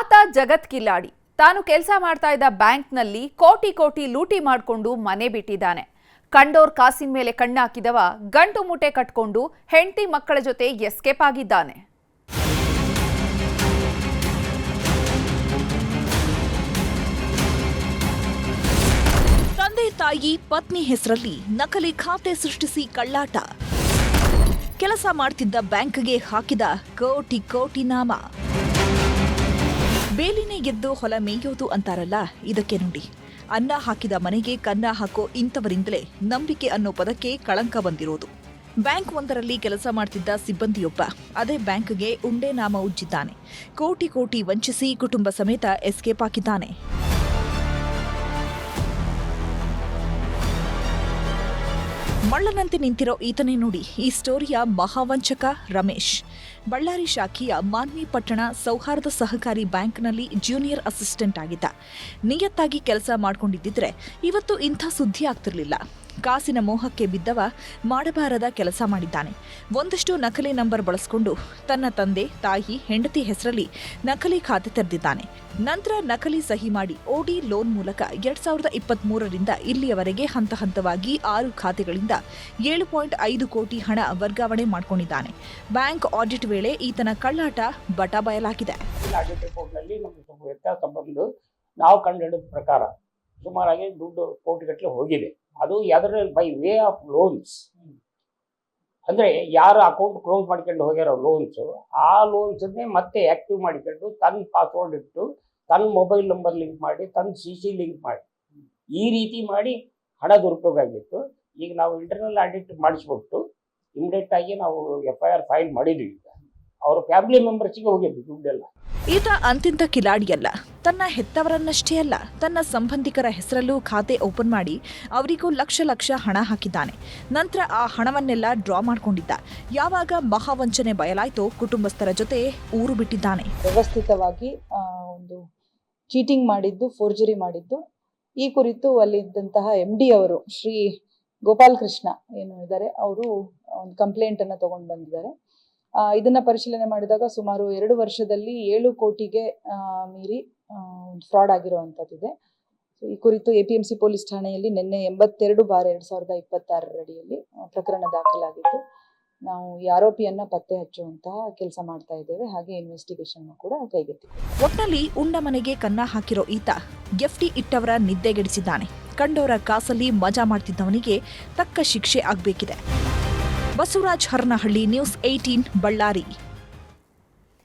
ಆತ ಜಗತ್ ಕಿಲಾಡಿ. ತಾನು ಕೆಲಸ ಮಾಡ್ತಾ ಇದ್ದ ಬ್ಯಾಂಕ್ನಲ್ಲಿ ಕೋಟಿ ಕೋಟಿ ಲೂಟಿ ಮಾಡಿಕೊಂಡು ಮನೆ ಬಿಟ್ಟಿದ್ದಾನೆ. ಕಂಡೋರ್ ಕಾಸಿನ ಮೇಲೆ ಕಣ್ಣಾಕಿದವ ಗಂಟು ಮುಟೆ ಕಟ್ಕೊಂಡು ಹೆಂಡತಿ ಮಕ್ಕಳ ಜೊತೆ ಎಸ್ಕೇಪ್ ಆಗಿದ್ದಾನೆ. ತಂದೆ ತಾಯಿ ಪತ್ನಿ ಹೆಸರಲ್ಲಿ ನಕಲಿ ಖಾತೆ ಸೃಷ್ಟಿಸಿ ಕಳ್ಳಾಟ. ಕೆಲಸ ಮಾಡ್ತಿದ್ದ ಬ್ಯಾಂಕ್ಗೆ ಹಾಕಿದ ಕೋಟಿ ಕೋಟಿ ನಾಮ. ಬೇಲಿನೇ ಗೆದ್ದು ಹೊಲ ಮೇಯೋದು ಅಂತಾರಲ್ಲ, ಇದಕ್ಕೆ ನೋಡಿ. ಅನ್ನ ಹಾಕಿದ ಮನೆಗೆ ಕನ್ನ ಹಾಕೋ ಇಂಥವರಿಂದಲೇ ನಂಬಿಕೆ ಅನ್ನೋ ಪದಕ್ಕೆ ಕಳಂಕ ಬಂದಿರೋದು. ಬ್ಯಾಂಕ್ ಒಂದರಲ್ಲಿ ಕೆಲಸ ಮಾಡ್ತಿದ್ದ ಸಿಬ್ಬಂದಿಯೊಬ್ಬ ಅದೇ ಬ್ಯಾಂಕ್ಗೆ ಉಂಡೆ ನಾಮ ಉಜ್ಜಿದ್ದಾನೆ. ಕೋಟಿ ಕೋಟಿ ವಂಚಿಸಿ ಕುಟುಂಬ ಸಮೇತ ಎಸ್ಕೇಪ್ ಆಗಿದ್ದಾನೆ. ಮಳ್ಳನಂತೆ ನಿಂತಿರೋ ಈತನೇ ನೋಡಿ ಈ ಸ್ಟೋರಿಯ ಮಹಾವಂಚಕ ರಮೇಶ್. ಬಳ್ಳಾರಿ ಶಾಖೆಯ ಮಾನ್ವಿ ಪಟ್ಟಣ ಸೌಹಾರ್ದ ಸಹಕಾರಿ ಬ್ಯಾಂಕ್ನಲ್ಲಿ ಜೂನಿಯರ್ ಅಸಿಸ್ಟೆಂಟ್ ಆಗಿದ್ದ. ನಿಯತ್ತಾಗಿ ಕೆಲಸ ಮಾಡ್ಕೊಂಡಿದ್ದಿದ್ರೆ ಇವತ್ತು ಇಂಥ ಸುದ್ದಿ ಆಗ್ತಿರ್ಲಿಲ್ಲ. ಕಾಸಿನ ಮೋಹಕ್ಕೆ ಬಿದ್ದವ ಮಾಡಬಾರದ ಕೆಲಸ ಮಾಡಿದ್ದಾನೆ. ಒಂದಷ್ಟು ನಕಲಿ ನಂಬರ್ ಬಳಸಿಕೊಂಡು ತನ್ನ ತಂದೆ ತಾಯಿ ಹೆಂಡತಿ ಹೆಸರಲ್ಲಿ ನಕಲಿ ಖಾತೆ ತೆರೆದಿದ್ದಾನೆ. ನಂತರ ನಕಲಿ ಸಹಿ ಮಾಡಿ ಓಡಿ ಲೋನ್ ಮೂಲಕ 2023ರಿಂದ ಇಲ್ಲಿಯವರೆಗೆ ಹಂತ ಹಂತವಾಗಿ 6 ಖಾತೆಗಳಿಂದ 7.5 ಕೋಟಿ ಹಣ ವರ್ಗಾವಣೆ ಮಾಡಿಕೊಂಡಿದ್ದಾನೆ. ಬ್ಯಾಂಕ್ ಆಡಿಟ್ ವೇಳೆ ಈತನ ಕಳ್ಳಾಟ ಬಟ ಬಯಲಾಗಿದೆ. ನಾವು ಕಂಡುಹಿಡಿದ ಪ್ರಕಾರ ಸುಮಾರಾಗಿ ದುಡ್ಡು ಕೋಟಿಗಟ್ಟಲೆ ಹೋಗಿದೆ. ಅದು ಯಾವ್ದ್ರಲ್ಲಿ ಬೈ ವೇ ಆಫ್ ಲೋನ್ಸ್. ಅಂದರೆ ಯಾರು ಅಕೌಂಟ್ ಕ್ಲೋಸ್ ಮಾಡ್ಕೊಂಡು ಹೋಗ್ಯಾರೋ ಲೋನ್ಸು, ಆ ಲೋನ್ಸನ್ನೇ ಮತ್ತೆ ಆ್ಯಕ್ಟಿವ್ ಮಾಡಿಕೊಂಡು ತನ್ನ ಪಾಸ್ವರ್ಡ್ ಇಟ್ಟು ತನ್ನ ಮೊಬೈಲ್ ನಂಬರ್ ಲಿಂಕ್ ಮಾಡಿ ತನ್ನ CC ಲಿಂಕ್ ಮಾಡಿ ಈ ರೀತಿ ಮಾಡಿ ಹಣ ದುರುಪಯೋಗ ಆಗಿತ್ತು. ಈಗ ನಾವು ಇಂಟರ್ನಲ್ ಆಡಿಟ್ ಮಾಡಿಸ್ಬಿಟ್ಟು ಇಮಿಡಿಯೇಟ್ ಆಗಿ ನಾವು FIR ಫೈಲ್ ಮಾಡಿದ್ವಿ. ಅವ್ರ ಫ್ಯಾಮಿಲಿ ಮೆಂಬರ್ಸಿಗೆ ಹೋಗಿದ್ವಿ ದುಡ್ಡೆಲ್ಲ. ಈತ ಅಂತಿಂತ ಕಿಲಾಡಿಯಲ್ಲ. ತನ್ನ ಹೆತ್ತವರನ್ನಷ್ಟೇ ಅಲ್ಲ, ತನ್ನ ಸಂಬಂಧಿಕರ ಹೆಸರಲ್ಲೂ ಖಾತೆ ಓಪನ್ ಮಾಡಿ ಅವರಿಗೂ ಲಕ್ಷ ಲಕ್ಷ ಹಣ ಹಾಕಿದ್ದಾನೆ. ನಂತರ ಆ ಹಣವನ್ನೆಲ್ಲ ಡ್ರಾ ಮಾಡ್ಕೊಂಡಿದ್ದ. ಯಾವಾಗ ಮಹಾವಂಚನೆ ಬಯಲಾಯ್ತೋ ಕುಟುಂಬಸ್ಥರ ಜೊತೆ ಊರು ಬಿಟ್ಟಿದ್ದಾನೆ. ವ್ಯವಸ್ಥಿತವಾಗಿ ಒಂದು ಚೀಟಿಂಗ್ ಮಾಡಿದ್ದು, ಫೋರ್ಜರಿ ಮಾಡಿದ್ದು, ಈ ಕುರಿತು ಅಲ್ಲಿದ್ದಂತಹ MD ಅವರು ಶ್ರೀ ಗೋಪಾಲ್ ಕೃಷ್ಣ ಏನು ಇದ್ದಾರೆ, ಅವರು ಒಂದು ಕಂಪ್ಲೇಂಟ್ ಅನ್ನ ತಗೊಂಡು ಬಂದಿದ್ದಾರೆ. ಇದನ್ನ ಪರಿಶೀಲನೆ ಮಾಡಿದಾಗ ಸುಮಾರು 2 ವರ್ಷದಲ್ಲಿ 7 ಕೋಟಿಗೆ ಮೀರಿ ಫ್ರಾಡ್ ಆಗಿರುವಂಥದ್ದಿದೆ. ಈ ಕುರಿತು APMC ಪೊಲೀಸ್ ಠಾಣೆಯಲ್ಲಿ ನಿನ್ನೆ 82/2026 ಅಡಿಯಲ್ಲಿ ಪ್ರಕರಣ ದಾಖಲಾಗಿದ್ದು ನಾವು ಈ ಆರೋಪಿಯನ್ನ ಪತ್ತೆ ಹಚ್ಚುವಂತಹ ಕೆಲಸ ಮಾಡ್ತಾ ಇದ್ದೇವೆ. ಹಾಗೆ ಇನ್ವೆಸ್ಟಿಗೇಷನ್ ಕೂಡ ಕೈಗೆತ್ತಿದ್ದೇವೆ. ಒಟ್ನಲ್ಲಿ ಉಂಡ ಮನೆಗೆ ಕನ್ನ ಹಾಕಿರೋ ಈತ FD ಇಟ್ಟವರ ನಿದ್ದೆಗೆಡಿಸಿದ್ದಾನೆ. ಕಂಡೋರ ಕಾಸಲ್ಲಿ ಮಜಾ ಮಾಡ್ತಿದ್ದವನಿಗೆ ತಕ್ಕ ಶಿಕ್ಷೆ ಆಗ್ಬೇಕಿದೆ. ಬಸವರಾಜ್ ಹರನಹಳ್ಳಿ, ನ್ಯೂಸ್ 18 ಬಳ್ಳಾರಿ.